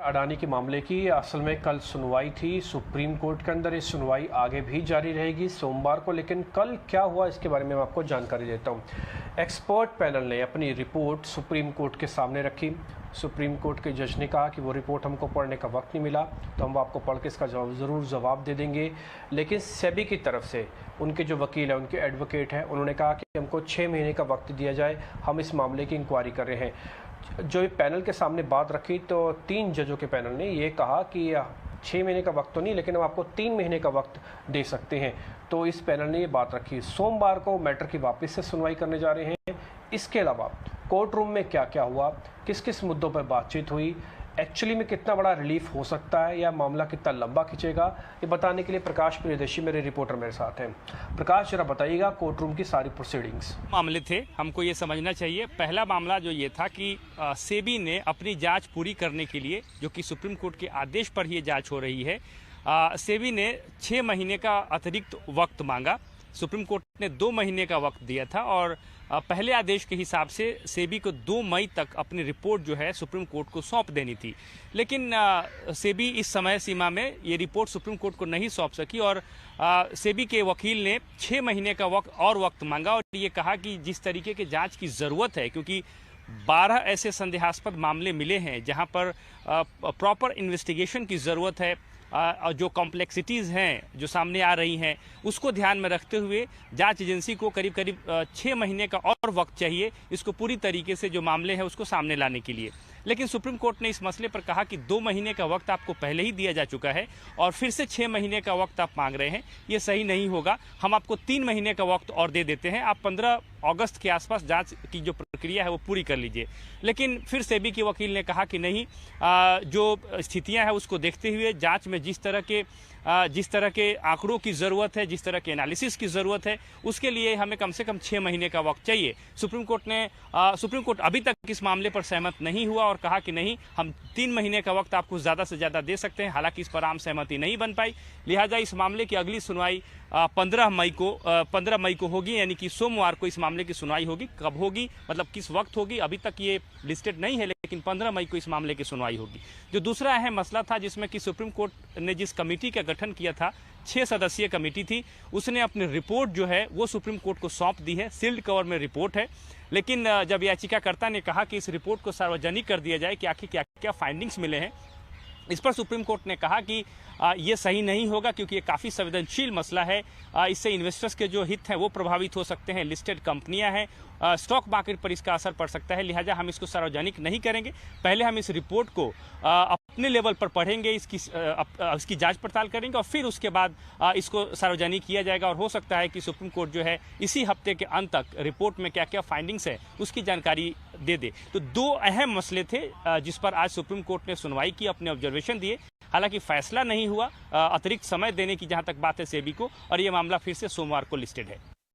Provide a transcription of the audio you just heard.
अडानी के मामले की असल में कल सुनवाई थी सुप्रीम कोर्ट के अंदर। ये सुनवाई आगे भी जारी रहेगी सोमवार को, लेकिन कल क्या हुआ इसके बारे में मैं आपको जानकारी देता हूँ। एक्सपर्ट पैनल ने अपनी रिपोर्ट सुप्रीम कोर्ट के सामने रखी। सुप्रीम कोर्ट के जज ने कहा कि वो रिपोर्ट हमको पढ़ने का वक्त नहीं मिला, तो हम आपको पढ़ के इसका ज़रूर जवाब दे देंगे। लेकिन सेबी की तरफ से उनके जो वकील हैं, उनके एडवोकेट हैं, उन्होंने कहा कि हमको 6 महीने का वक्त दिया जाए, हम इस मामले की इंक्वायरी कर रहे हैं। जो पैनल के सामने बात रखी तो 3 जजों के पैनल ने ये कहा कि 6 महीने का वक्त तो नहीं, लेकिन हम आपको 3 महीने का वक्त दे सकते हैं। तो इस पैनल ने ये बात रखी। सोमवार को मैटर की वापस से सुनवाई करने जा रहे हैं। इसके अलावा कोर्ट रूम में क्या क्या हुआ, किस किस मुद्दों पर बातचीत हुई, एक्चुअली में कितना बड़ा रिलीफ हो सकता है या मामला कितना लंबा खिंचेगा, ये बताने के लिए प्रकाश प्रियदर्शी मेरे रिपोर्टर मेरे साथ हैं। प्रकाश, जरा बताइएगा कोर्ट रूम की सारी प्रोसीडिंग्स। मामले थे, हमको ये समझना चाहिए। पहला मामला जो ये था कि सेबी ने अपनी जांच पूरी करने के लिए, जो कि सुप्रीम कोर्ट के आदेश पर ही जांच हो रही है, सेबी ने 6 महीने का अतिरिक्त वक्त मांगा। सुप्रीम कोर्ट ने 2 महीने का वक्त दिया था और पहले आदेश के हिसाब से सेबी को 2 मई तक अपनी रिपोर्ट जो है सुप्रीम कोर्ट को सौंप देनी थी। लेकिन सेबी इस समय सीमा में ये रिपोर्ट सुप्रीम कोर्ट को नहीं सौंप सकी और सेबी के वकील ने 6 महीने का वक्त मांगा और ये कहा कि जिस तरीके के जांच की ज़रूरत है, क्योंकि 12 ऐसे संदेहास्पद मामले मिले हैं जहां पर प्रॉपर इन्वेस्टिगेशन की ज़रूरत है, जो कॉम्प्लेक्सिटीज़ हैं जो सामने आ रही हैं उसको ध्यान में रखते हुए जांच एजेंसी को करीब 6 महीने का और वक्त चाहिए इसको पूरी तरीके से जो मामले हैं उसको सामने लाने के लिए। लेकिन सुप्रीम कोर्ट ने इस मसले पर कहा कि 2 महीने का वक्त आपको पहले ही दिया जा चुका है और फिर से 6 महीने का वक्त आप मांग रहे हैं, ये सही नहीं होगा। हम आपको 3 महीने का वक्त और दे देते हैं, आप 15 अगस्त के आसपास जांच की जो प्रक्रिया है वो पूरी कर लीजिए। लेकिन फिर सेबी के वकील ने कहा कि नहीं, जो स्थितियां हैं उसको देखते हुए जांच में जिस तरह के आंकड़ों की ज़रूरत है, जिस तरह के एनालिसिस की ज़रूरत है, उसके लिए हमें कम से कम 6 महीने का वक्त चाहिए। सुप्रीम कोर्ट अभी तक इस मामले पर सहमत नहीं हुआ और कहा कि नहीं, हम 3 महीने का वक्त आपको ज़्यादा से ज़्यादा दे सकते हैं। हालांकि इस पर आम सहमति नहीं बन पाई, लिहाजा इस मामले की अगली सुनवाई 15 मई को होगी, यानी कि सोमवार को इस मामले की सुनवाई होगी। कब होगी, मतलब किस वक्त होगी, अभी तक ये लिस्टेड नहीं है, लेकिन 15 मई को इस मामले की सुनवाई होगी। जो दूसरा अहम मसला था जिसमें कि सुप्रीम कोर्ट ने जिस कमेटी का गठन किया था, 6 सदस्यीय कमेटी थी, उसने अपनी रिपोर्ट जो है वो सुप्रीम कोर्ट को सौंप दी है। सील्ड कवर में रिपोर्ट है, लेकिन जब याचिकाकर्ता ने कहा कि इस रिपोर्ट को सार्वजनिक कर दिया जाए कि आखिर क्या क्या फाइंडिंग्स मिले हैं, इस पर सुप्रीम कोर्ट ने कहा कि ये सही नहीं होगा क्योंकि ये काफ़ी संवेदनशील मसला है। इससे इन्वेस्टर्स के जो हित हैं वो प्रभावित हो सकते हैं, लिस्टेड कंपनियां हैं, स्टॉक मार्केट पर इसका असर पड़ सकता है, लिहाजा हम इसको सार्वजनिक नहीं करेंगे। पहले हम इस रिपोर्ट को अपने लेवल पर पढ़ेंगे, इसकी जांच पड़ताल करेंगे और फिर उसके बाद इसको सार्वजनिक किया जाएगा। और हो सकता है कि सुप्रीम कोर्ट जो है इसी हफ्ते के अंत तक रिपोर्ट में क्या क्या फाइंडिंग्स है उसकी जानकारी दे दे। तो 2 अहम मसले थे जिस पर आज सुप्रीम कोर्ट ने सुनवाई की, अपने ऑब्जर्वेशन दिए। हालांकि फैसला नहीं हुआ, अतिरिक्त समय देने की जहां तक बात है सेबी को, और ये मामला फिर से सोमवार को लिस्टेड है।